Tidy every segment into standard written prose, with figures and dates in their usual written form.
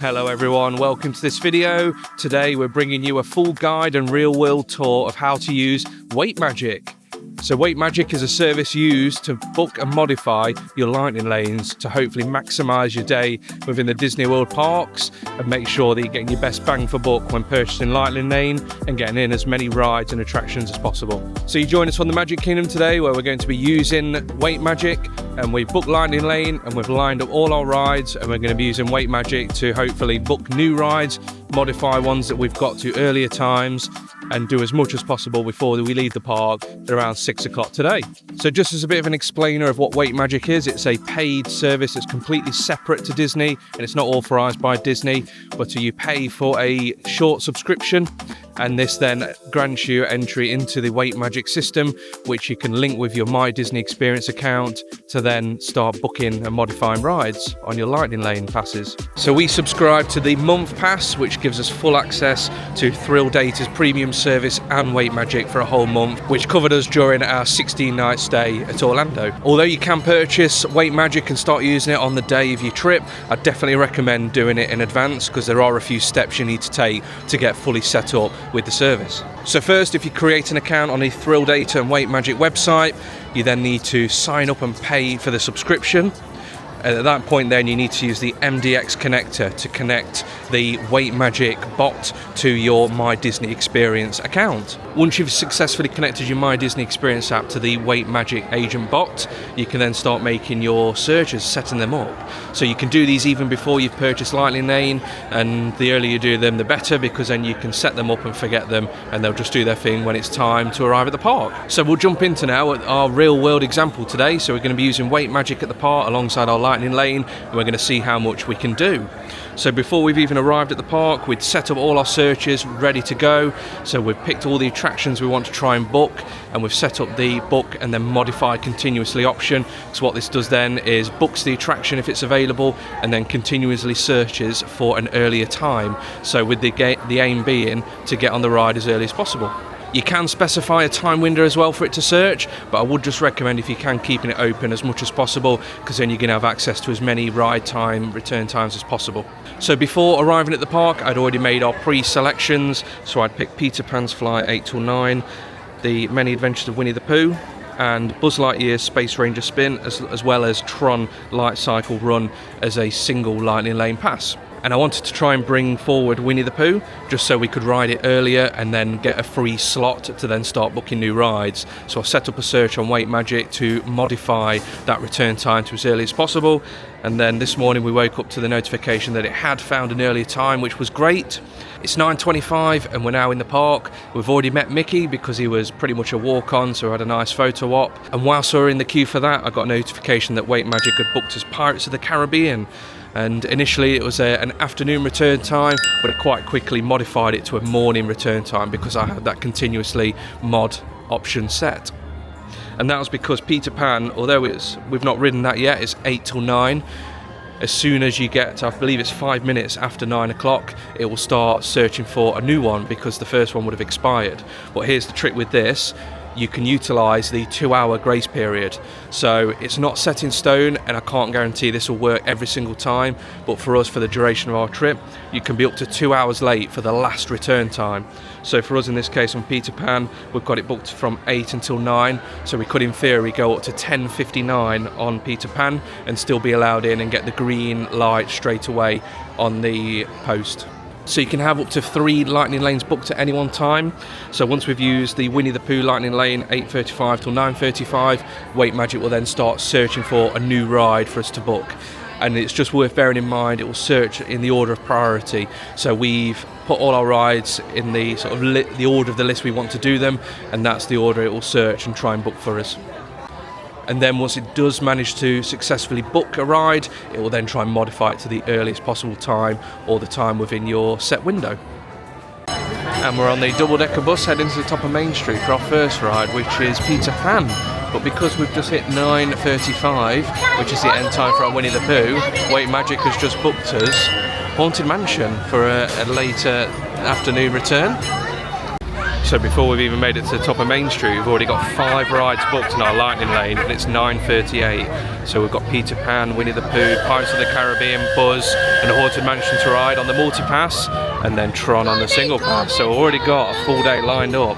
Hello everyone, welcome to this video. Today we're bringing you a full guide and real-world tour of how to use Weight Magic. So Weight Magic is a service used to book and modify your lightning lanes to hopefully maximise your day within the Disney World parks and make sure that you're getting your best bang for buck when purchasing lightning lane and getting in as many rides and attractions as possible. So you join us from the Magic Kingdom today, where we're going to be using Weight Magic, and we've booked lightning lane and we've lined up all our rides, and we're going to be using Weight Magic to hopefully book new rides, modify ones that we've got to earlier times, and do as much as possible before we leave the park at around 6 o'clock today. So just as a bit of an explainer of what Weight Magic is, it's a paid service that's completely separate to Disney, and it's not authorised by Disney, but you pay for a short subscription, and this then grants you entry into the Weight Magic system, which you can link with your My Disney Experience account to then start booking and modifying rides on your lightning lane passes. So we subscribe to the month pass, which gives us full access to Thrill Data's premium service and Weight Magic for a whole month, which covered us during our 16-night stay at Orlando. Although you can purchase Weight Magic and start using it on the day of your trip, I definitely recommend doing it in advance, because there are a few steps you need to take to get fully set up with the service. So first, if you create an account on the Thrill Data and Weight Magic website, you then need to sign up and pay for the subscription. At that point then you need to use the MDX connector to connect the Weight Magic bot to your My Disney Experience account. Once you've successfully connected your My Disney Experience app to the Weight Magic agent bot, you can then start making your searches, setting them up. So you can do these even before you've purchased Lightning Lane, and the earlier you do them the better, because then you can set them up and forget them, and they'll just do their thing when it's time to arrive at the park. So we'll jump into now at our real world example today. So we're going to be using Weight Magic at the park alongside our Lightning Lane, and we're going to see how much we can do. So before we've even arrived at the park, we'd set up all our searches ready to go. So we've picked all the attractions we want to try and book, and we've set up the book and then modify continuously option. So what this does then is books the attraction if it's available, and then continuously searches for an earlier time. So with the aim being to get on the ride as early as possible. You can specify a time window as well for it to search, but I would just recommend, if you can, keeping it open as much as possible, because then you're going to have access to as many ride time, return times as possible. So before arriving at the park, I'd already made our pre-selections. So I'd picked Peter Pan's Flight 8 till 9, the Many Adventures of Winnie the Pooh, and Buzz Lightyear's Space Ranger Spin, as well as Tron Light Cycle Run as a single Lightning Lane pass. And I wanted to try and bring forward Winnie the Pooh, just so we could ride it earlier and then get a free slot to then start booking new rides. So I set up a search on Weight Magic to modify that return time to as early as possible. And then this morning we woke up to the notification that it had found an earlier time, which was great. It's 9:25 and we're now in the park. We've already met Mickey because he was pretty much a walk-on, so I had a nice photo op. And whilst we were in the queue for that, I got a notification that Weight Magic had booked us Pirates of the Caribbean. And initially it was an afternoon return time, but it quite quickly modified it to a morning return time because I had that continuously mod option set. And that was because Peter Pan, although we've not ridden that yet, it's 8 till 9. As soon as you get to, I believe it's 5 minutes after 9 o'clock, it will start searching for a new one because the first one would have expired. But here's the trick with this. You can utilise the 2-hour grace period. So it's not set in stone, and I can't guarantee this will work every single time, but for us, for the duration of our trip, you can be up to 2 hours late for the last return time. So for us in this case on Peter Pan, we've got it booked from 8 until 9, so we could in theory go up to 10:59 on Peter Pan and still be allowed in and get the green light straight away on the post. So you can have up to 3 lightning lanes booked at any one time. So once we've used the Winnie the Pooh lightning lane 8:35 till 9:35, Weight Magic will then start searching for a new ride for us to book. And it's just worth bearing in mind, it will search in the order of priority. So we've put all our rides in the sort of the order of the list we want to do them, and that's the order it will search and try and book for us. And then once it does manage to successfully book a ride, it will then try and modify it to the earliest possible time, or the time within your set window. And we're on the double-decker bus heading to the top of Main Street for our first ride, which is Peter Pan. But because we've just hit 9:35, which is the end time for our Winnie the Pooh, Weight Magic has just booked us Haunted Mansion for a later afternoon return. So before we've even made it to the top of Main Street, we've already got 5 rides booked in our lightning lane, and it's 9:38. So we've got Peter Pan, Winnie the Pooh, Pirates of the Caribbean, Buzz, and the Haunted Mansion to ride on the multi-pass, and then Tron on the single pass. So we've already got a full day lined up.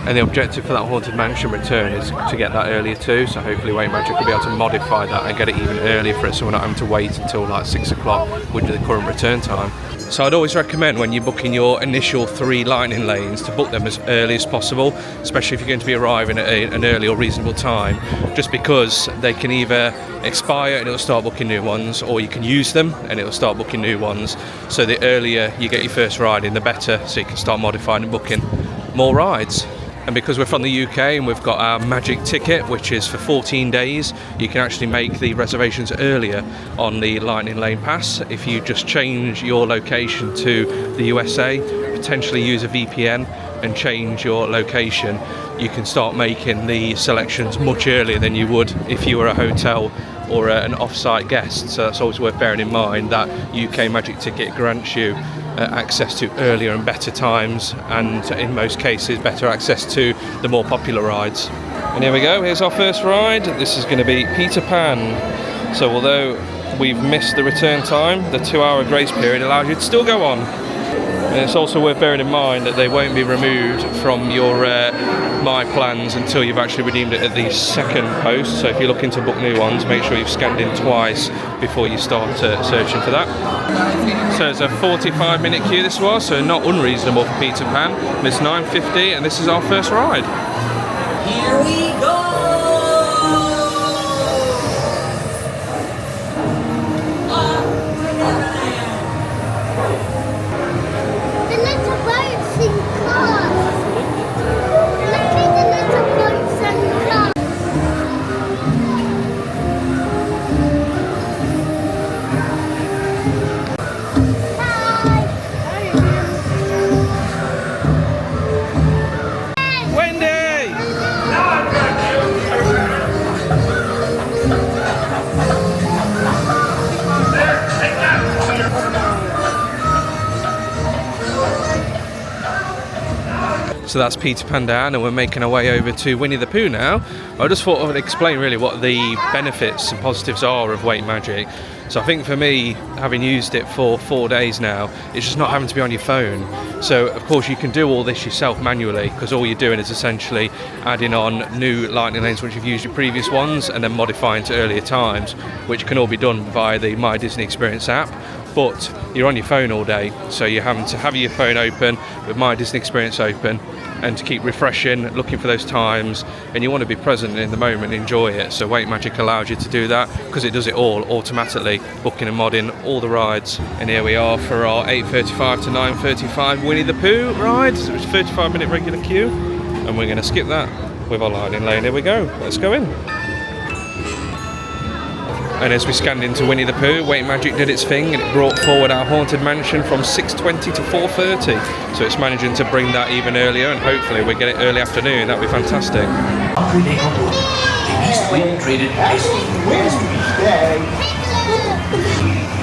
And the objective for that Haunted Mansion return is to get that earlier too, so hopefully Wait Magic will be able to modify that and get it even earlier for us, so we're not having to wait until like 6 o'clock with the current return time. So I'd always recommend when you're booking your initial 3 lightning lanes to book them as early as possible, especially if you're going to be arriving at an early or reasonable time, just because they can either expire and it'll start booking new ones, or you can use them and it'll start booking new ones. So the earlier you get your first ride in, the better, so you can start modifying and booking more rides. And because we're from the UK and we've got our Magic ticket, which is for 14 days, you can actually make the reservations earlier on the Lightning Lane Pass. If you just change your location to the USA, potentially use a VPN and change your location, you can start making the selections much earlier than you would if you were a hotel or an off-site guest. So that's always worth bearing in mind, that UK Magic ticket grants you access to earlier and better times, and in most cases better access to the more popular rides. And here we go, here's our first ride. This is going to be Peter Pan. So although we've missed the return time, the 2-hour grace period allows you to still go on. And it's also worth bearing in mind that they won't be removed from your My Plans until you've actually redeemed it at the second post. So if you're looking to book new ones, make sure you've scanned in twice before you start searching for that. So it's a 45-minute queue this was, so not unreasonable for Peter Pan. And it's 9:50 and this is our first ride. Here we go! So that's Peter Pan down, and we're making our way over to Winnie the Pooh now. I just thought I would explain really what the benefits and positives are of Wait Magic. So I think for me, having used it for 4 days now, it's just not having to be on your phone. So of course you can do all this yourself manually, because all you're doing is essentially adding on new lightning lanes once you've used your previous ones, and then modifying to earlier times, which can all be done via the My Disney Experience app. But you're on your phone all day, so you're having to have your phone open with My Disney Experience open, and to keep refreshing, looking for those times, and you want to be present in the moment, enjoy it. So Wait Magic allows you to do that, because it does it all automatically, booking and modding all the rides. And here we are for our 8:35 to 9:35 Winnie the Pooh ride. So it's a 35-minute regular queue, and we're going to skip that with our lightning lane. Here we go, let's go in. And as we scanned into Winnie the Pooh, Wait Magic did its thing and it brought forward our Haunted Mansion from 6:20 to 4:30. So it's managing to bring that even earlier, and hopefully we get it early afternoon. That'd be fantastic.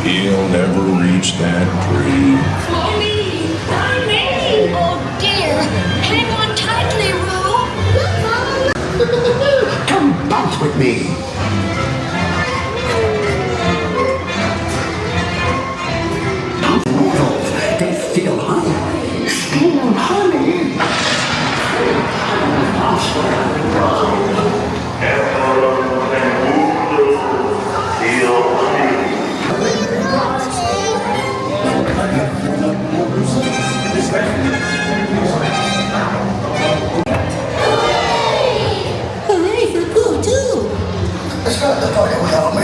He'll never reach that tree. Mommy! Mommy! Oh dear! Hang on tightly, Roo! Come bounce with me. They feel honey. Steal honey. Hooray for Pooh, too! Let's go to the party without me.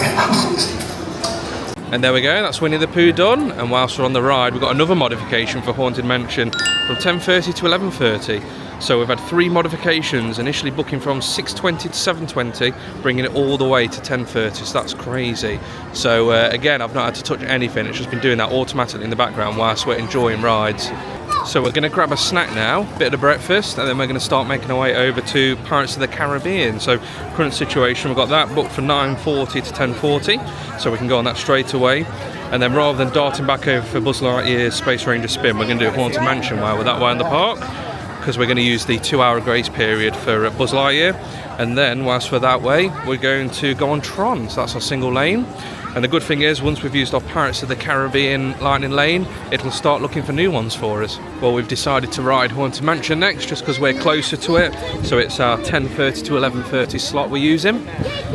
And there we go, that's Winnie the Pooh done. And whilst we're on the ride, we've got another modification for Haunted Mansion from 10:30 to 11:30. So we've had 3 modifications, initially booking from 6:20 to 7:20, bringing it all the way to 10:30, so that's crazy. So again, I've not had to touch anything, it's just been doing that automatically in the background whilst we're enjoying rides. So we're going to grab a snack now, bit of the breakfast, and then we're going to start making our way over to Pirates of the Caribbean. So current situation, we've got that booked from 9:40 to 10:40, so we can go on that straight away. And then rather than darting back over for Buzz Lightyear's Space Ranger spin, we're going to do Haunted Mansion while we're that way in the park. because we're going to use the 2-hour grace period for Buzz Lightyear. And then whilst we're that way, we're going to go on Tron, so that's our single lane. And the good thing is, once we've used our Pirates of the Caribbean lightning lane, it'll start looking for new ones for us. Well, we've decided to ride Haunted Mansion next, just because we're closer to it. So it's our 10:30 to 11:30 slot we're using.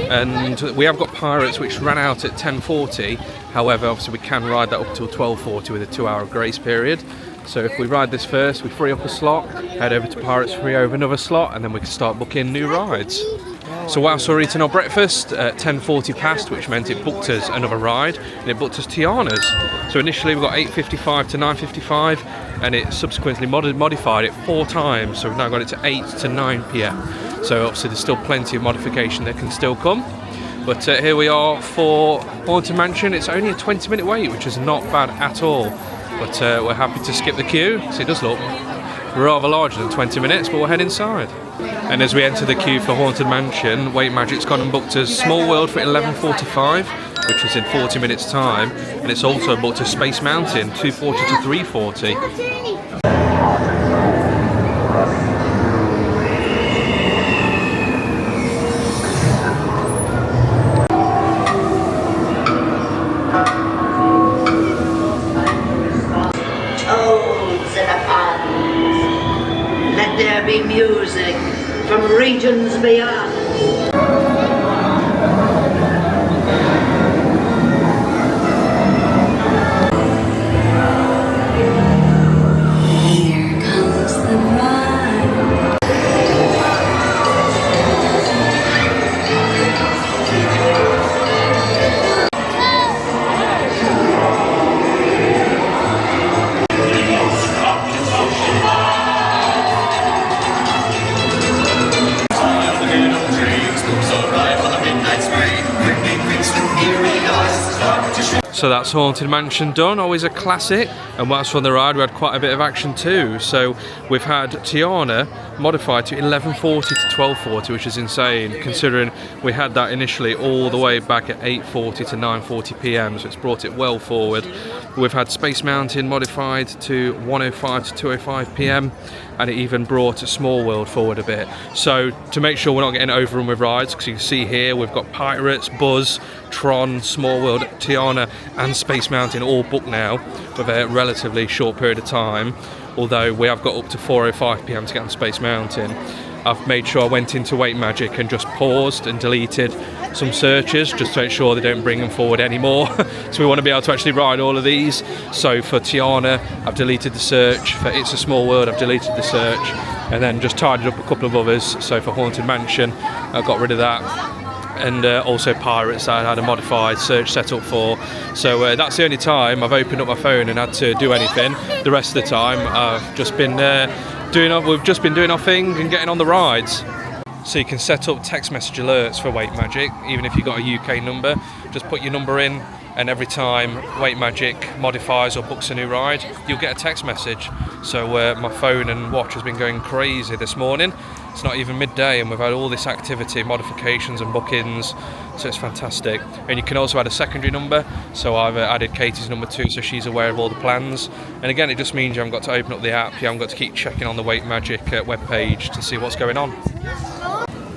And we have got Pirates, which ran out at 10:40. However, obviously we can ride that up till 12:40 with a 2-hour grace period. So if we ride this first, we free up a slot, head over to Pirates, free over another slot, and then we can start booking new rides. So whilst we're eating our breakfast, 10:40 passed, which meant it booked us another ride, and it booked us Tiana's. So initially we got 8:55 to 9:55, and it subsequently modified it 4 times, so we've now got it to 8 to 9 p.m. So obviously there's still plenty of modification that can still come. But here we are for Haunted Mansion. It's only a 20-minute wait, which is not bad at all. But we're happy to skip the queue, so it does look rather larger than 20 minutes, but we'll head inside. And as we enter the queue for Haunted Mansion, Wait Magic's gone and booked us Small World for 11:45, which is in 40 minutes time, and it's also booked us Space Mountain 2:40 to 3:40. Let there be music from regions beyond. Here comes the bride. So that's Haunted Mansion done, always a classic. And whilst we're on the ride, we had quite a bit of action too. So we've had Tiana modified to 11:40 to 12:40, which is insane considering we had that initially all the way back at 8:40 to 9:40 p.m. So it's brought it well forward. We've had Space Mountain modified to 1:05 to 2:05 p.m. and it even brought Small World forward a bit. So to make sure we're not getting overrun with rides, because you can see here we've got Pirates, Buzz, Tron, Small World, Tiana and Space Mountain all booked now with a relatively short period of time, although we have got up to 4:05 p.m. to get on Space Mountain. I've made sure I went into Wait Magic and just paused and deleted some searches just to make sure they don't bring them forward anymore. So we want to be able to actually ride all of these. So for Tiana, I've deleted the search. For It's a Small World, I've deleted the search and then just tidied up a couple of others. So for Haunted Mansion, I got rid of that. And also Pirates that I had a modified search set up for. So that's the only time I've opened up my phone and had to do anything. The rest of the time I've just been we've just been doing our thing and getting on the rides. So you can set up text message alerts for Wait Magic, even if you've got a UK number. Just put your number in, and every time Wait Magic modifies or books a new ride, you'll get a text message. So my phone and watch has been going crazy this morning. It's not even midday and we've had all this activity, modifications and bookings, so it's fantastic. And you can also add a secondary number, so I've added Katie's number too, so she's aware of all the plans. And again, it just means you haven't got to open up the app, you haven't got to keep checking on the Wait Magic webpage to see what's going on.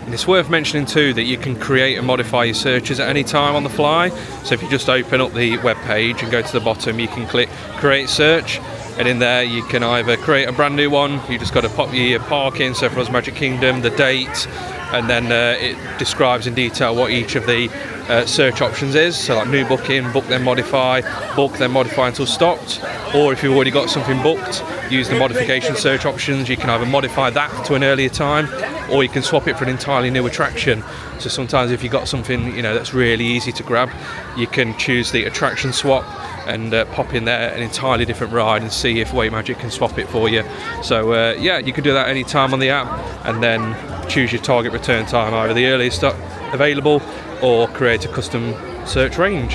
And it's worth mentioning too that you can create and modify your searches at any time on the fly. So if you just open up the web page and go to the bottom, you can click create search, and in there you can either create a brand new one, you just got to pop your park in, so for us Magic Kingdom, the date, and then it describes in detail what each of the search options is. So like new booking, book then modify until stopped. Or if you've already got something booked, use the modification search options. You can either modify that to an earlier time, or you can swap it for an entirely new attraction. So sometimes if you've got something that's really easy to grab, you can choose the attraction swap and pop in there an entirely different ride and see if Wait Magic can swap it for you. So yeah, you can do that any time on the app, and then choose your target return time, either the earliest available or create a custom search range.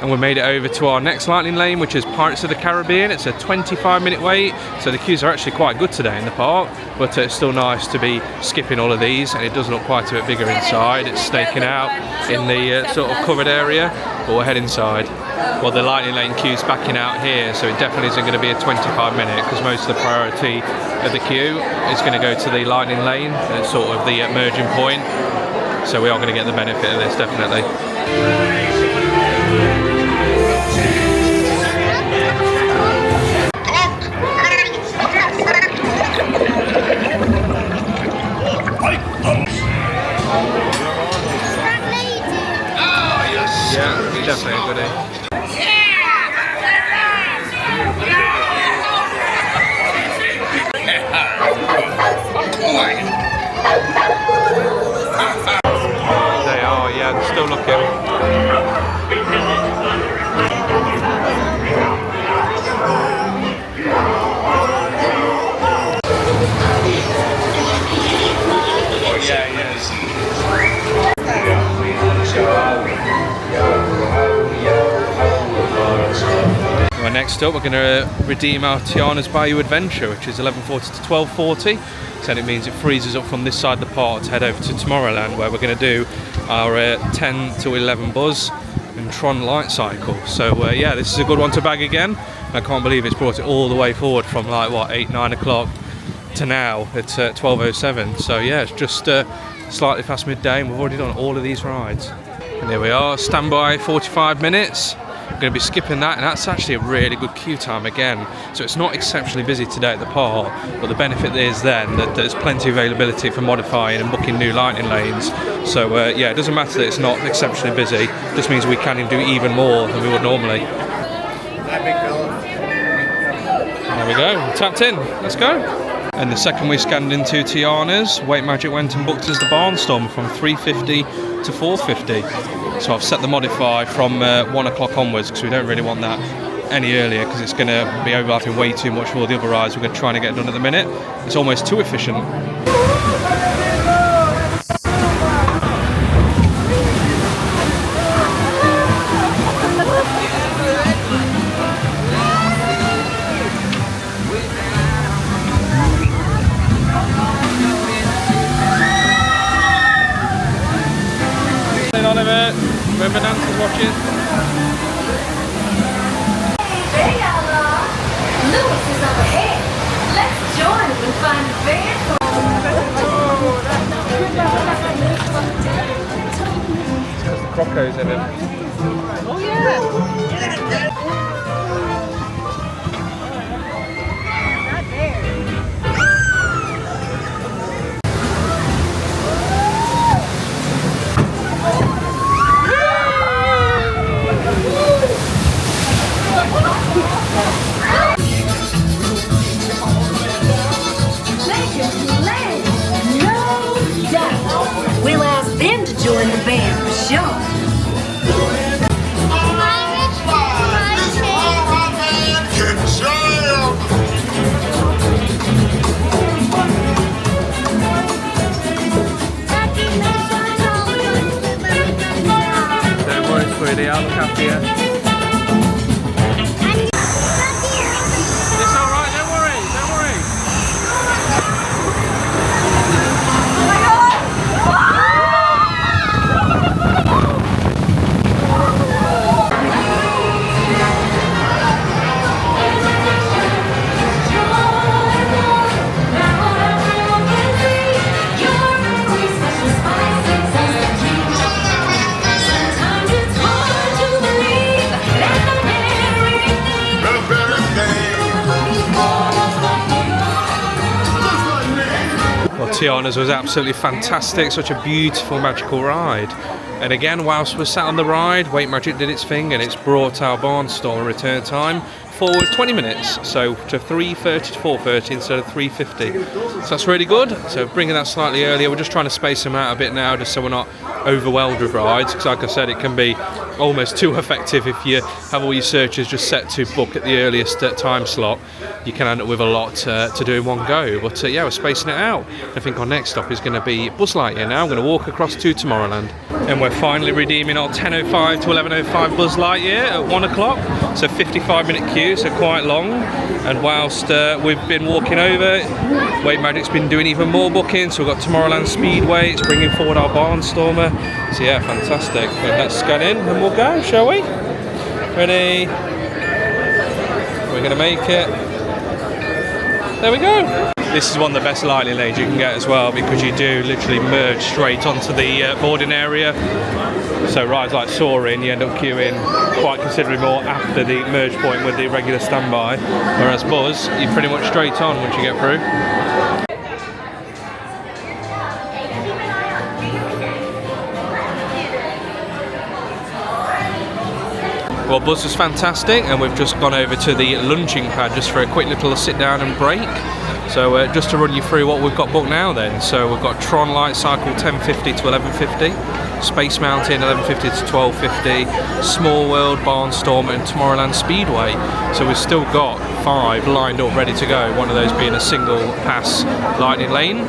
And we made it over to our next lightning lane, which is Pirates of the Caribbean. It's a 25-minute wait, so the queues are actually quite good today in the park, but it's still nice to be skipping all of these, and it does look quite a bit bigger inside. It's staking out in the sort of covered area, but we'll head inside. well, the lightning lane queue's backing out here, so it definitely isn't going to be a 25-minute because most of the priority of the queue is going to go to the lightning lane. It's sort of the merging point, so we are going to get the benefit of this, definitely. Yeah, definitely a goodie. They are, yeah, they're still looking. Well, next up we're going to redeem our Tiana's Bayou Adventure, which is 11:40 to 12:40. So it means it frees us up from this side of the park to head over to Tomorrowland, where we're going to do our 10 to 11 buzz and Tron light cycle. So yeah, this is a good one to bag again. I can't believe it's brought it all the way forward from like what, 8-9 o'clock to now at 12:07. So yeah, it's just slightly past midday and we've already done all of these rides. And here we are, standby 45 minutes. I'm going to be skipping that, and that's actually a really good queue time again. So it's not exceptionally busy today at the park, but the benefit is then that there's plenty of availability for modifying and booking new lightning lanes. So yeah, it doesn't matter that it's not exceptionally busy, it just means we can do even more than we would normally. There we go, tapped in, let's go. And the second we scanned into Tiana's, Weight Magic went and booked us the Barnstormer from 350 to 450. So I've set the modify from 1 o'clock onwards because we don't really want that any earlier because it's going to be overlapping way too much for all the other rides we're going to try and get done at the minute. It's almost too efficient. Remember Nancy's watching? Hey y'all, Lewis is over here. Let's join him and find the band. Because the crocos in him. Oh yeah. We'll ask them to join the band for sure. Don't worry, sweetie, I'll look after you. It's alright, don't worry, don't worry. Tiana's was absolutely fantastic, such a beautiful magical ride. And again, whilst we're sat on the ride, Weight Magic did its thing and it's brought our Barnstormer return time forward 20 minutes, so to 3:30 to 4:30 instead of 3:50. So that's really good. So bringing that slightly earlier, we're just trying to space them out a bit now just so we're not overwhelmed with rides, because like I said, it can be almost too effective if you have all your searches just set to book at the earliest time slot. You can end up with a lot to do in one go, but yeah, we're spacing it out. I think our next stop is going to be Buzz Lightyear now. I'm going to walk across to Tomorrowland, and we're finally redeeming our 10:05 to 11:05 Buzz Lightyear at 1 o'clock, so 55-minute queue, so quite long. And whilst we've been walking over, Weight Magic's been doing even more bookings, so we've got Tomorrowland Speedway, it's bringing forward our Barnstormer, so yeah, fantastic. But let's scan in and we'll go, shall we? Ready? We're going to make it. There we go. This is one of the best lightning lanes you can get as well, because you do literally merge straight onto the boarding area. So rides like Soaring, you end up queuing quite considerably more after the merge point with the regular standby, whereas Buzz, you're pretty much straight on once you get through. Well, Buzz was fantastic, and we've just gone over to the lunching pad just for a quick little sit down and break. So just to run you through what we've got booked now then. So we've got Tron Light Cycle 1050 to 1150, Space Mountain 1150 to 1250, Small World, Barnstormer and Tomorrowland Speedway. So we've still got 5 lined up ready to go, one of those being a single pass lightning lane.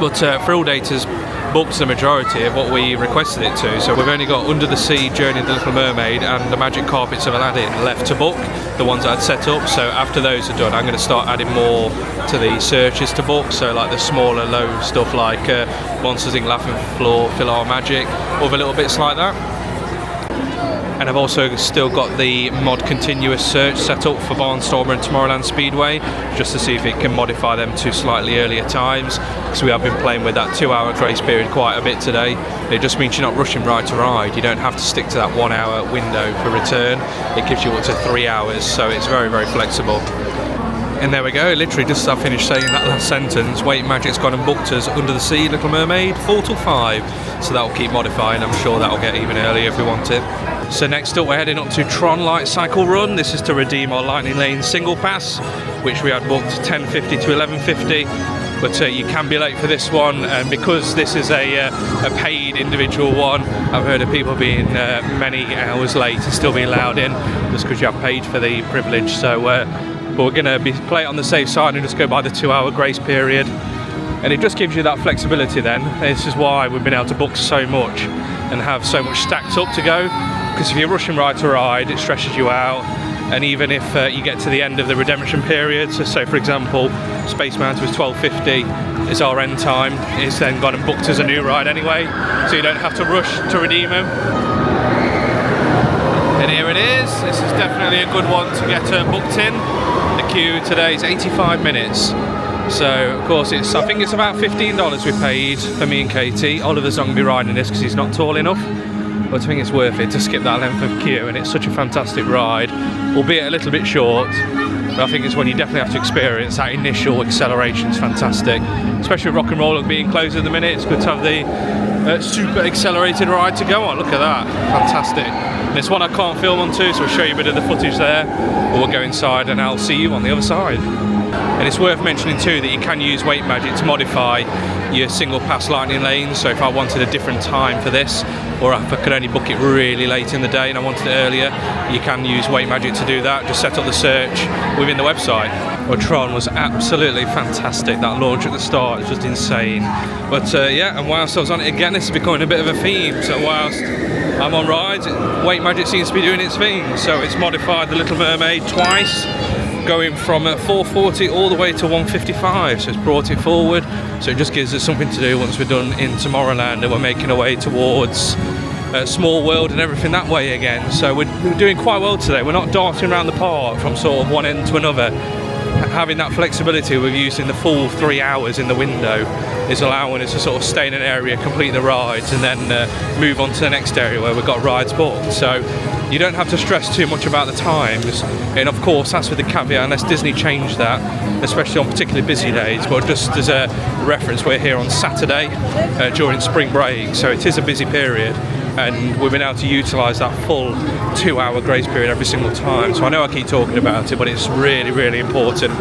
But Thrill Data's booked the majority of what we requested it to, so we've only got Under the Sea, Journey of the Little Mermaid and the Magic Carpets of Aladdin left to book, the ones I'd set up. So after those are done, I'm going to start adding more to the searches to book, so like the smaller low stuff like Monsters Inc. Laughing Floor, Philhar Magic, other little bits like that. And I've also still got the mod continuous search set up for Barnstormer and Tomorrowland Speedway, just to see if it can modify them to slightly earlier times, because we have been playing with that 2-hour grace period quite a bit today. It just means you're not rushing ride to ride. You don't have to stick to that 1-hour window for return. It gives you up to 3 hours, so it's very, very flexible. And there we go, literally just as I finished saying that last sentence, Weight Magic's gone and booked us Under the Sea, Little Mermaid, 4 till 5. So that'll keep modifying, I'm sure that'll get even earlier if we want it. So next up we're heading up to Tron Light Cycle Run. This is to redeem our Lightning Lane single pass, which we had booked 1050 to 1150. But you can be late for this one, and because this is a paid individual one, I've heard of people being many hours late and still being allowed in, just because you have paid for the privilege. So but we're going to play it on the safe side and just go by the 2-hour grace period, and it just gives you that flexibility then. This is why we've been able to book so much and have so much stacked up to go, because if you're rushing ride to ride, it stresses you out. And even if you get to the end of the redemption period, so for example Space Mountain was 1250, it's our end time, it's then gone and booked as a new ride anyway, so you don't have to rush to redeem them. And here it is. This is definitely a good one to get booked in. The queue today is 85 minutes. So of course I think it's about $15 we paid for me and Katie. Oliver's not going to be riding this because he's not tall enough, but I think it's worth it to skip that length of queue, and it's such a fantastic ride, albeit a little bit short. But I think it's one you definitely have to experience. That initial acceleration is fantastic, especially with Rock and Roll being closed at the minute. It's good to have the super accelerated ride to go on. Look at that, fantastic. And it's one I can't film on too, so I'll show you a bit of the footage there, but we'll go inside and I'll see you on the other side. And it's worth mentioning too that you can use Weight Magic to modify your single pass lightning lanes. So if I wanted a different time for this, or if I could only book it really late in the day and I wanted it earlier, you can use Weight Magic to do that. Just set up the search within the website. Well, Tron was absolutely fantastic. That launch at the start is just insane. But yeah, and whilst I was on it again, this is becoming a bit of a theme. So whilst I'm on rides, Weight Magic seems to be doing its thing. So it's modified the Little Mermaid twice, going from 440 all the way to 155, so it's brought it forward. So it just gives us something to do once we're done in Tomorrowland and we're making our way towards Small World and everything that way again. So we're doing quite well today. We're not darting around the park from sort of one end to another. Having that flexibility with using the full 3 hours in the window is allowing us to sort of stay in an area, complete the rides, and then move on to the next area where we've got rides booked. So you don't have to stress too much about the times, and of course that's with the caveat unless Disney changed that, especially on particularly busy days. But just as a reference, we're here on Saturday during spring break, so it is a busy period, and we've been able to utilise that full 2-hour grace period every single time. So I know I keep talking about it, but it's really, really important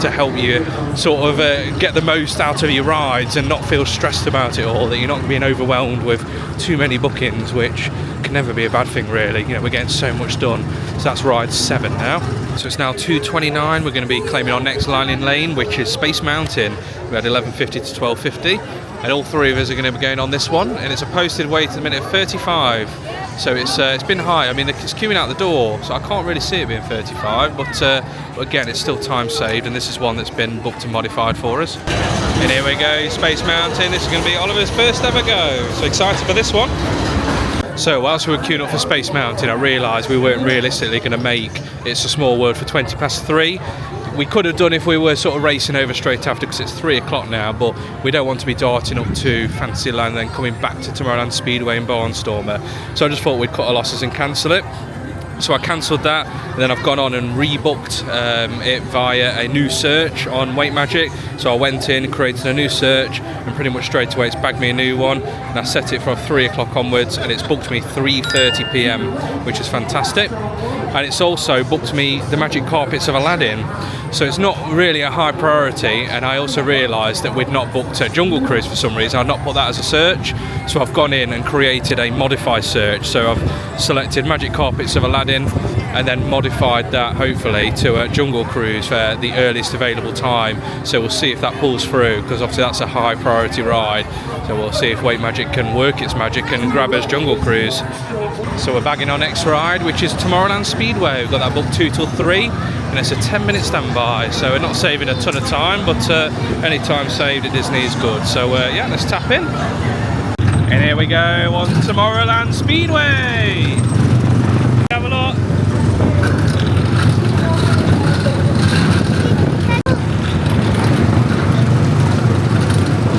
to help you sort of get the most out of your rides and not feel stressed about it all, that you're not being overwhelmed with too many bookings, which can never be a bad thing really. You know, we're getting so much done. So that's ride 7 now. So it's now 2:29. We're going to be claiming our next lightning lane, which is Space Mountain. We had 1150 to 1250, and all 3 of us are going to be going on this one, and it's a posted wait at the minute of 35. So it's been high. I mean, it's queuing out the door, so I can't really see it being 35, but again, it's still time saved, and this is one that's been booked and modified for us. And here we go, Space Mountain. This is going to be Oliver's first ever go, so excited for this one. So whilst we were queuing up for Space Mountain, I realised we weren't realistically going to make It's a Small World for 3:20. We could have done if we were sort of racing over straight after, because it's 3 o'clock now, but we don't want to be darting up to Fantasyland and then coming back to Tomorrowland Speedway and Barnstormer. So I just thought we'd cut our losses and cancel it. So I cancelled that, and then I've gone on and rebooked it via a new search on Weight Magic. So I went in, created a new search, and pretty much straight away it's bagged me a new one. And I set it from 3 o'clock onwards, and it's booked me 3:30 p.m, which is fantastic. And it's also booked me the Magic Carpets of Aladdin. So it's not really a high priority, and I also realised that we'd not booked a Jungle Cruise for some reason. I'd not put that as a search, so I've gone in and created a modify search. So I've selected Magic Carpets of Aladdin and then modified that hopefully to a Jungle Cruise for the earliest available time. So we'll see if that pulls through, because obviously that's a high priority ride. So we'll see if Weight Magic can work its magic and grab us Jungle Cruise. So we're bagging our next ride, which is Tomorrowland Speedway. We've got that booked 2 till 3, and it's a 10-minute standby. So we're not saving a ton of time, but any time saved at Disney is good. So yeah, let's tap in. And here we go on Tomorrowland Speedway. Have a look.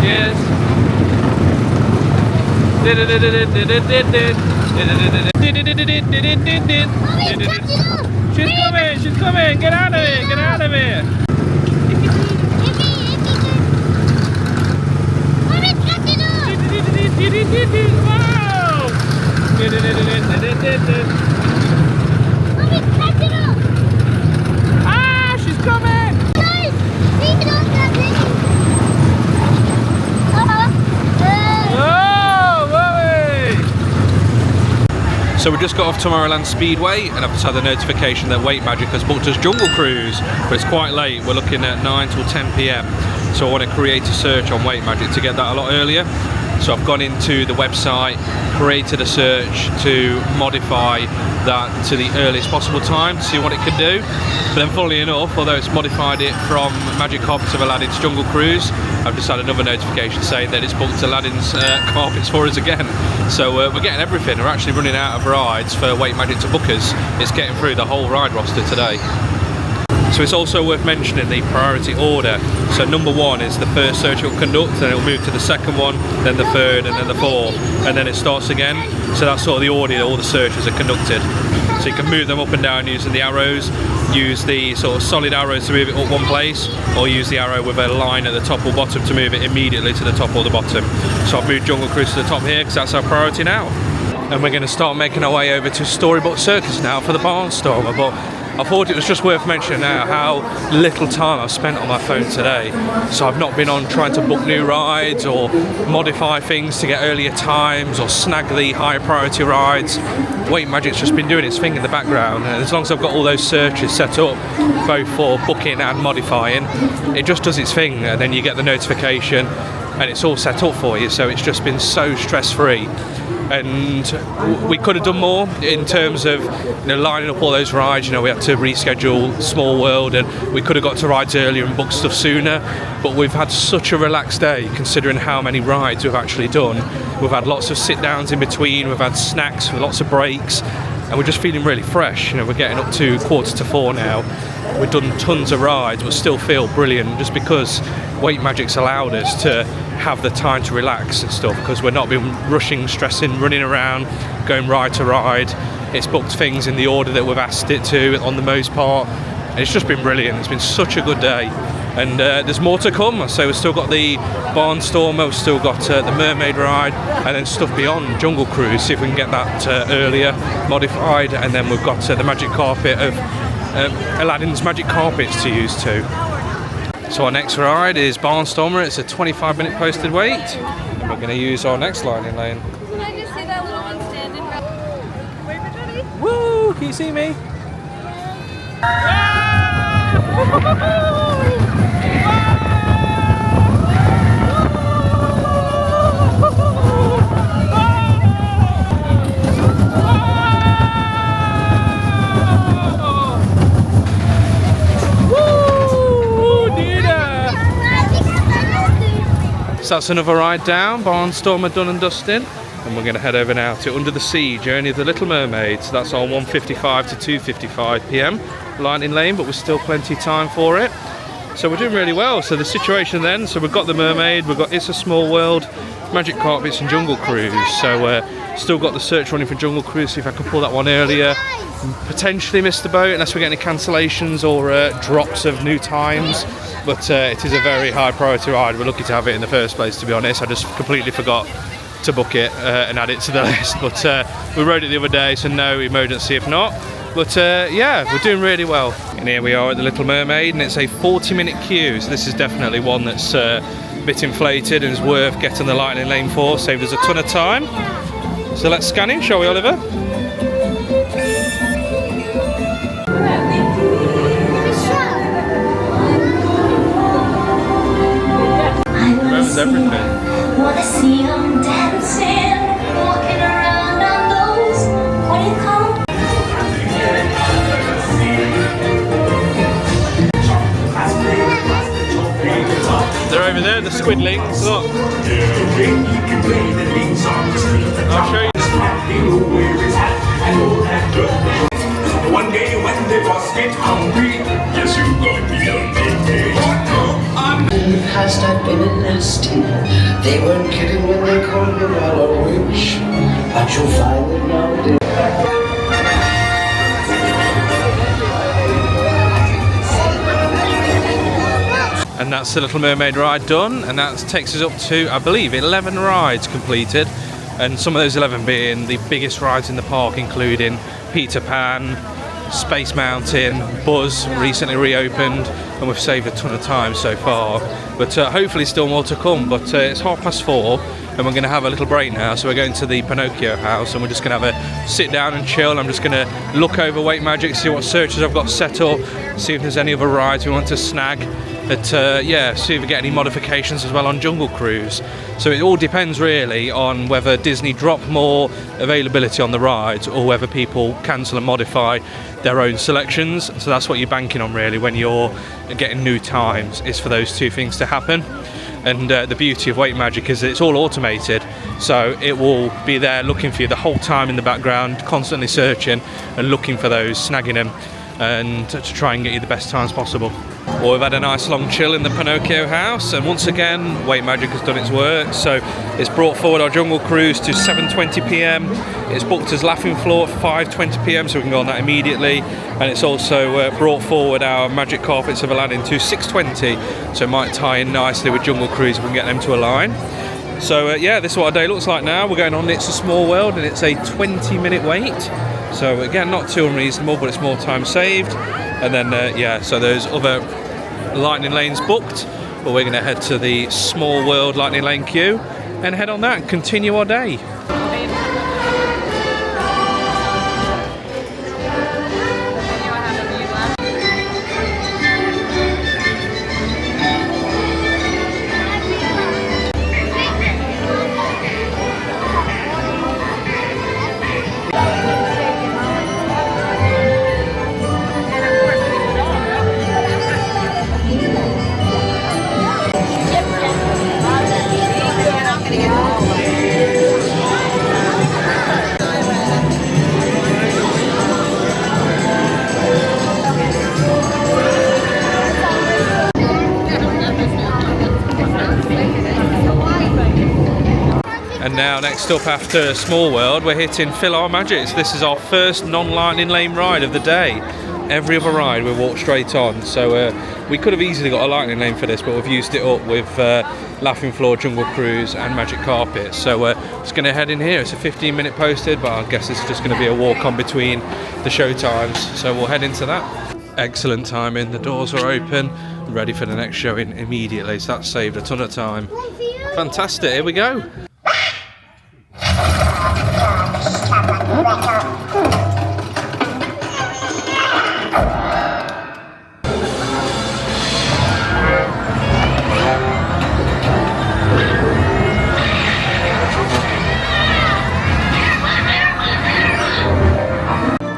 Cheers. She's coming, get out of here, get out of here. Ah, she's coming. So we just got off Tomorrowland Speedway, and I've just had the notification that Weight Magic has booked us Jungle Cruise, but it's quite late. We're looking at 9 till 10 p.m. So I want to create a search on Weight Magic to get that a lot earlier. So I've gone into the website, created a search to modify that to the earliest possible time to see what it can do. But then funnily enough, although it's modified it from Magic Carpets of Aladdin's Jungle Cruise, I've just had another notification saying that it's booked Aladdin's carpets for us again. So we're getting everything. We're actually running out of rides for Weight Magic to book us. It's getting through the whole ride roster today. So it's also worth mentioning the priority order. So number 1 is the first search it will conduct, then it will move to the second one, then the third, and then the fourth, and then it starts again. So that's sort of the order that all the searches are conducted. So you can move them up and down using the arrows, use the sort of solid arrows to move it up one place, or use the arrow with a line at the top or bottom to move it immediately to the top or the bottom. So I've moved Jungle Cruise to the top here because that's our priority now. And we're going to start making our way over to Storybook Circus now for the Barnstormer, but I thought it was just worth mentioning now how little time I've spent on my phone today. So I've not been on trying to book new rides or modify things to get earlier times or snag the higher priority rides. Weight Magic's just been doing its thing in the background, and as long as I've got all those searches set up, both for booking and modifying, it just does its thing, and then you get the notification and it's all set up for you. So it's just been so stress-free. And we could have done more in terms of lining up all those rides. We had to reschedule Small World, and we could have got to rides earlier and booked stuff sooner, but we've had such a relaxed day considering how many rides we've actually done. We've had lots of sit downs in between, we've had snacks with lots of breaks, and we're just feeling really fresh. We're getting up to 3:45 now. We've done tons of rides but still feel brilliant, just because Weight Magic's allowed us to have the time to relax and stuff, because we're not been rushing, stressing, running around, going ride to ride. It's booked things in the order that we've asked it to on the most part, and it's just been brilliant. It's been such a good day, and there's more to come. So we've still got the Barnstormer, we've still got the Mermaid ride, and then stuff beyond Jungle Cruise, see if we can get that earlier modified, and then we've got the Magic Carpet of Aladdin's Magic Carpets to use too. So our next ride is Barnstormer. It's a 25-minute posted wait, and we're going to use our next lining lane. Can I just see that little one standing? Wait for Johnny. Woo! Can you see me? So that's another ride down, Barnstormer done and dusted. And we're going to head over now to Under the Sea, Journey of the Little Mermaid. So that's our 1:55 to 2:55 p.m. Lightning Lane, but we're still plenty of time for it. So we're doing really well. So the situation then, so we've got the Mermaid, we've got It's a Small World, Magic Carpets and Jungle Cruise. So still got the search running for Jungle Cruise, see if I can pull that one earlier. Potentially missed the boat unless we get any cancellations or drops of new times. But it is a very high priority ride. We're lucky to have it in the first place, to be honest. I just completely forgot to book it and add it to the list. But we rode it the other day, so no emergency if not. But yeah, we're doing really well. And here we are at the Little Mermaid, and it's a 40-minute queue. So this is definitely one that's a bit inflated and is worth getting the Lightning Lane for. Saved us a ton of time. So let's scan in, shall we, Oliver? Remembers everything. Wanna see 'em dancing, walking around on those, what do you call 'em? They're over there, the squidlings, look. I'll show you. One day when they was get hungry, yes, you got me hungry. In the past I've been a nasty. They weren't kidding when they called me Mallow Witch. But you'll find that nowadays. And that's the Little Mermaid ride done, and that takes us up to, I believe, 11 rides completed, and some of those 11 being the biggest rides in the park, including Peter Pan, Space Mountain, Buzz recently reopened, and we've saved a ton of time so far, but hopefully still more to come. But it's 4:30 and we're going to have a little break now, so we're going to the Pinocchio house and we're just going to have a sit down and chill. I'm just going to look over Wait Magic, see what searches I've got set up, see if there's any other rides we want to snag. But yeah, see if we get any modifications as well on Jungle Cruise. So it all depends really on whether Disney drop more availability on the rides or whether people cancel and modify their own selections. So that's what you're banking on really when you're getting new times, is for those two things to happen. And the beauty of Wait Magic is that it's all automated, so it will be there looking for you the whole time in the background, constantly searching and looking for those, snagging them, and to try and get you the best times possible. Well, we've had a nice long chill in the Pinocchio house, and once again Wait Magic has done its work. So it's brought forward our Jungle Cruise to 7:20 p.m. It's booked as Laughing Floor at 5:20 p.m, so we can go on that immediately. And it's also brought forward our Magic Carpets of Aladdin to 6:20, so it might tie in nicely with Jungle Cruise if we can get them to align. So yeah, this is what our day looks like now. We're going on It's a Small World, and it's a 20-minute wait. So again, not too unreasonable, but it's more time saved. And then yeah, so there's other Lightning Lanes booked, but we're going to head to the Small World Lightning Lane queue and head on that and continue our day. And now next up after Small World, we're hitting Fill Our Magics. This is our first non-Lightning Lane ride of the day. Every other ride we walk straight on, so we could have easily got a Lightning Lane for this, but we've used it up with Laughing Floor, Jungle Cruise and Magic Carpet. So just going to head in here. It's a 15-minute posted, but I guess it's just going to be a walk on between the show times, so we'll head into that. Excellent timing, the doors are open, ready for the next showing immediately, so that saved a ton of time. Fantastic, here we go.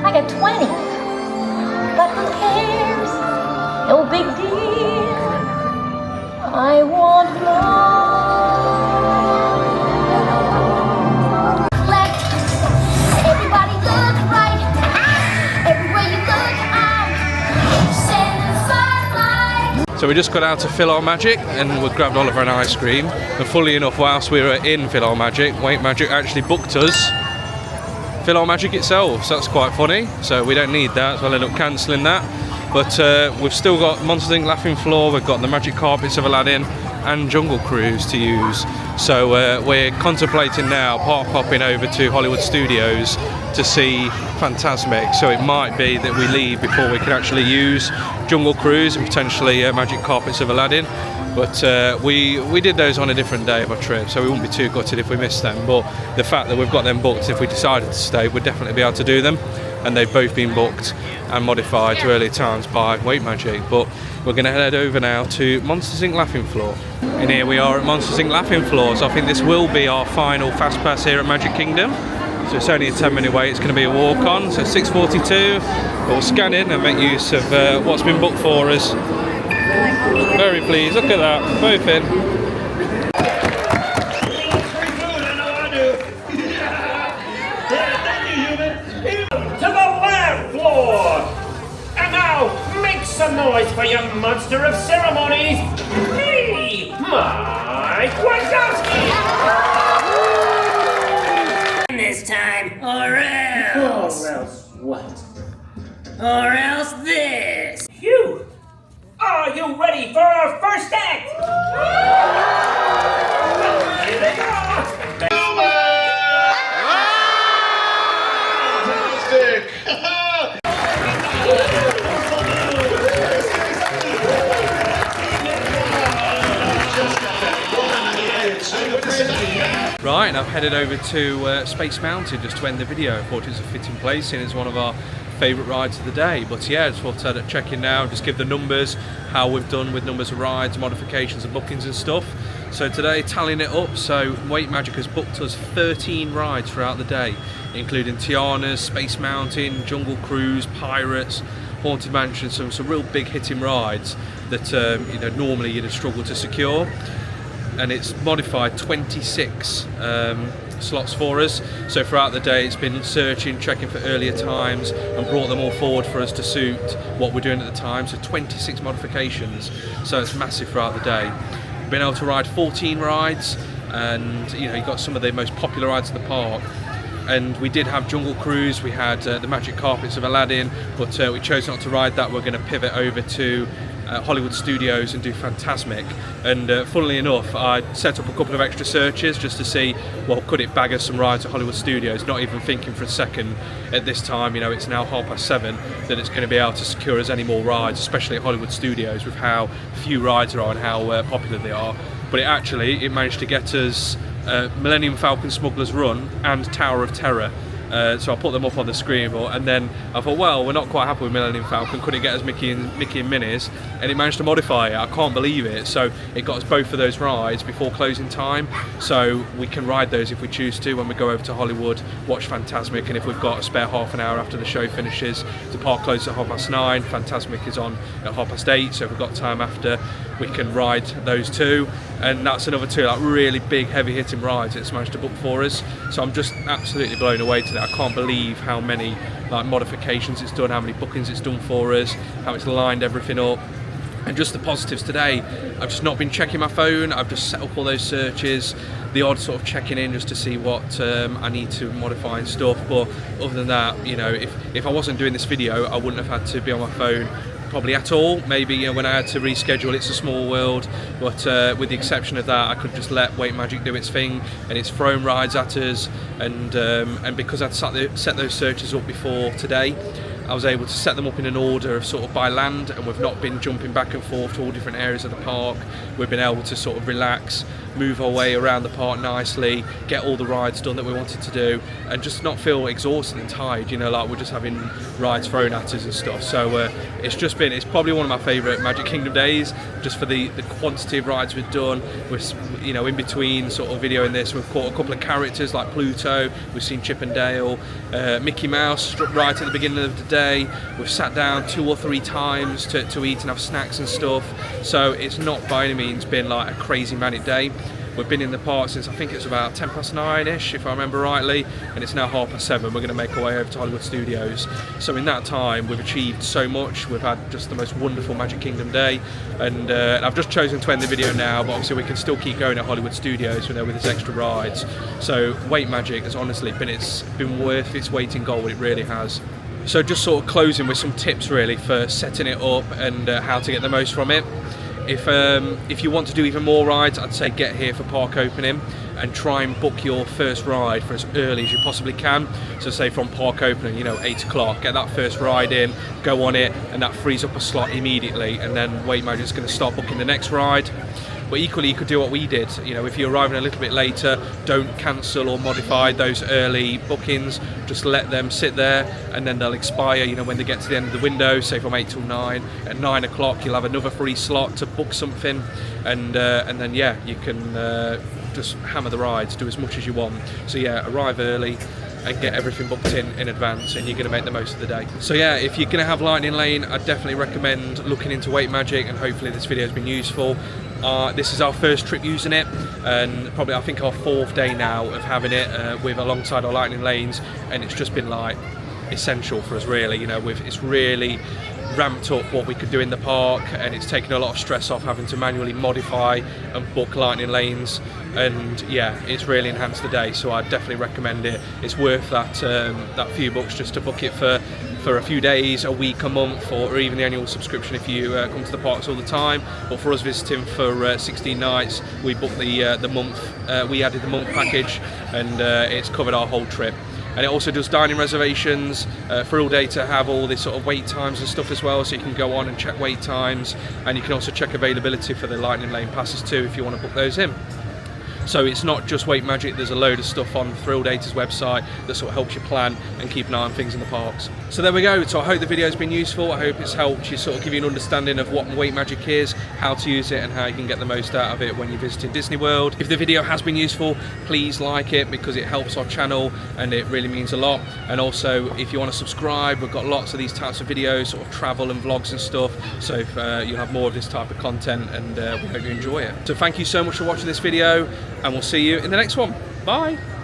I got 20. But who cares? No big deal. I want more. So we just got out to PhilharMagic and we grabbed Oliver an ice cream. And funnily enough, whilst we were in PhilharMagic, Weight Magic actually booked us PhilharMagic itself, so that's quite funny. So we don't need that, so I'll end up cancelling that. But we've still got Monsters Inc. Laughing Floor, we've got the Magic Carpets of Aladdin and Jungle Cruise to use. So we're contemplating now popping over to Hollywood Studios to see Fantasmic. So it might be that we leave before we can actually use Jungle Cruise and potentially Magic Carpets of Aladdin. But we did those on a different day of our trip, so we wouldn't be too gutted if we missed them. But the fact that we've got them booked, if we decided to stay, we'd definitely be able to do them. And they've both been booked and modified to earlier times by Weight Magic. But we're going to head over now to Monsters Inc. Laughing Floor. And here we are at Monsters Inc. Laughing Floor. So I think this will be our final fast pass here at Magic Kingdom. So it's only a 10-minute wait, it's going to be a walk-on. So 6:42, we'll scan in and make use of what's been booked for us. Very pleased, look at that, both in. Some noise for young monster of ceremonies, me, Mike Wazowski! This time, or else. Or else what? Or else this. Phew! Are you ready for our first act? Here they go! Right, and I've headed over to Space Mountain just to end the video. I thought it was a fitting place and it's one of our favourite rides of the day. But yeah, just thought I'd check in now, just give the numbers, how we've done with numbers of rides, modifications and bookings and stuff. So today, tallying it up, so Weight Magic has booked us 13 rides throughout the day, including Tiana's, Space Mountain, Jungle Cruise, Pirates, Haunted Mansion, some real big hitting rides that you know, normally you'd have struggled to secure. And it's modified 26 slots for us. So throughout the day it's been searching, checking for earlier times and brought them all forward for us to suit what we're doing at the time. So 26 modifications, so it's massive throughout the day. We've been able to ride 14 rides, and you know, you got some of the most popular rides in the park. And we did have Jungle Cruise, we had the Magic Carpets of Aladdin, but we chose not to ride that. We're going to pivot over to Hollywood Studios and do Fantasmic. And funnily enough, I set up a couple of extra searches just to see, well, could it bag us some rides at Hollywood Studios, not even thinking for a second at this time, you know, it's now 7:30, that it's going to be able to secure us any more rides, especially at Hollywood Studios with how few rides are on, how popular they are. But it managed to get us Millennium Falcon Smuggler's Run and Tower of Terror. So I put them up on the screen, and then I thought, well, we're not quite happy with Millennium Falcon, could it get us Mickey and Minnie's? And it managed to modify it, I can't believe it. So it got us both of those rides before closing time, so we can ride those if we choose to when we go over to Hollywood, watch Fantasmic, and if we've got a spare half an hour after the show finishes. The park closes at 9:30, Fantasmic is on at 8:30, so if we've got time after, we can ride those two. And that's another two like really big heavy hitting rides it's managed to book for us. So I'm just absolutely blown away today. I can't believe how many like modifications it's done, how many bookings it's done for us, how it's lined everything up. And just the positives today, I've just not been checking my phone, I've just set up all those searches, the odd sort of checking in just to see what I need to modify and stuff. But other than that, you know, if I wasn't doing this video, I wouldn't have had to be on my phone probably at all. Maybe, you know, when I had to reschedule It's a Small World, but with the exception of that, I could just let Weight Magic do its thing, and it's thrown rides at us. And because I'd set those searches up before today, I was able to set them up in an order of sort of by land, and we've not been jumping back and forth to all different areas of the park. We've been able to sort of relax, move our way around the park nicely, get all the rides done that we wanted to do, and just not feel exhausted and tired, you know, like we're just having rides thrown at us and stuff. So it's probably one of my favourite Magic Kingdom days, just for the quantity of rides we've done. We're, you know, in between sort of videoing this, we've caught a couple of characters like Pluto, we've seen Chip and Dale, Mickey Mouse right at the beginning of the day. We've sat down 2 or 3 times to eat and have snacks and stuff. So it's not by any means been like a crazy manic day. We've been in the park since I think it's about 9:10ish, if I remember rightly, and it's now 7:30. We're going to make our way over to Hollywood Studios. So in that time, we've achieved so much. We've had just the most wonderful Magic Kingdom day, and I've just chosen to end the video now, but obviously we can still keep going at Hollywood Studios with its extra rides. So Wait Magic has honestly been worth its weight in gold. It really has. So just sort of closing with some tips really for setting it up and how to get the most from it. If you want to do even more rides, I'd say get here for park opening and try and book your first ride for as early as you possibly can. So say from park opening, 8 o'clock, get that first ride in, go on it, and that frees up a slot immediately, and then Wait Magic's going to start booking the next ride. But equally, you could do what we did. If you're arriving a little bit later, don't cancel or modify those early bookings. Just let them sit there, and then they'll expire. When they get to the end of the window, say from 8 till 9. At 9 o'clock, you'll have another free slot to book something, and then you can just hammer the rides, do as much as you want. So arrive early and get everything booked in advance, and you're going to make the most of the day. So if you're going to have Lightning Lane, I'd definitely recommend looking into Wait Magic, and hopefully this video has been useful. This is our first trip using it, and probably I think our 4th day now of having it with alongside our Lightning Lanes, and it's just been like essential for us really. It's really ramped up what we could do in the park, and it's taken a lot of stress off having to manually modify and book Lightning Lanes, and it's really enhanced the day. So I'd definitely recommend it. It's worth that few bucks just to book it for a few days, a week, a month, or even the annual subscription if you come to the parks all the time. But for us visiting for 16 nights, we booked the month. We added the month package, and it's covered our whole trip. And it also does dining reservations for all day to have all this sort of wait times and stuff as well, so you can go on and check wait times, and you can also check availability for the Lightning Lane passes too if you want to book those in. So it's not just Wait Magic, there's a load of stuff on Thrill Data's website that sort of helps you plan and keep an eye on things in the parks. So there we go. So I hope the video has been useful. I hope it's helped you sort of give you an understanding of what Wait Magic is, how to use it, and how you can get the most out of it when you're visiting Disney World. If the video has been useful, please like it, because it helps our channel and it really means a lot. And also, if you want to subscribe, we've got lots of these types of videos, sort of travel and vlogs and stuff. So if, you'll have more of this type of content, and we hope you enjoy it. So thank you so much for watching this video, and we'll see you in the next one. Bye.